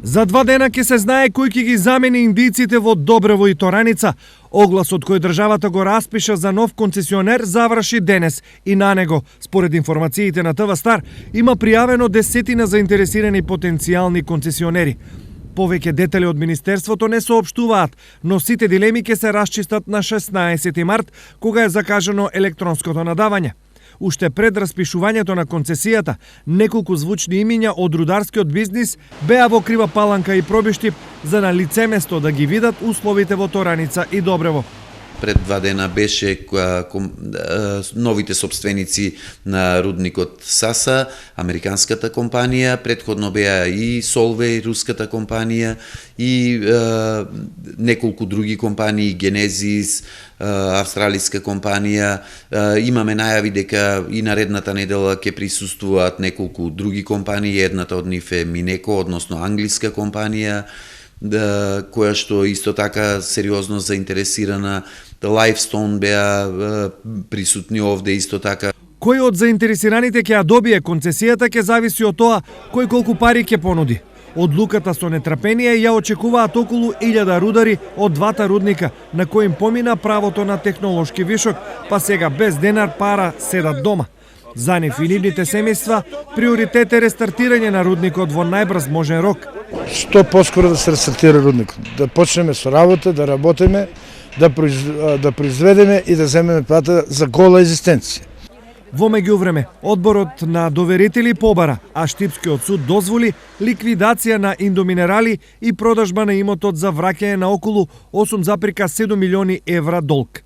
За 2 дена ќе се знае кој ќе ги замени индиците во Добрево и Тораница. Огласот кој државата го распиша за нов концесионер заврши денес и на него, според информациите на ТВ Стар, има пријавено десетина заинтересирани потенцијални концесионери. Повеќе детали од Министерството не соопштуваат, но сите дилеми ќе се расчистат на 16 март, кога е закажано електронското надавање. Уште пред распишувањето на концесијата, неколку звучни имиња од рударскиот бизнис беа во Крива Паланка и Пробиштип за на лице место да ги видат условите во Тораница и Добрево. Пред 2 дена беше новите собственици на рудникот САСА, американската компанија, предходно беа и Солвеј, руската компанија, и неколку други компании, Генезис, австралиска компанија. Имаме најави дека и наредната недела ќе присуствуваат неколку други компании, едната од нив е Минеко, односно англиска компанија, која што исто така сериозно заинтересирана. Ливестоун беа присутни овде исто така. Кој од заинтересираните ќе ја добие концесијата ќе зависи од тоа кој колку пари ќе понуди. Одлуката со нетрпение ја очекуваат околу 1000 рудари од двата рудника, на кои им помина правото на технолошки вишок, па сега без денар пара седат дома. За нив и нивните семејства приоритет е рестартирање на рудникот во најбрз можен рок. Што поскоро да се рестартира рудникот, да почнеме со работа, да работиме, да произведеме и да земеме плата за гола екзистенција. Во меѓувреме, одборот на доверители побара, а Штипскиот суд дозволи ликвидација на Индоминерали и продажба на имотот за враќање на околу 8,7 милиони евра долг.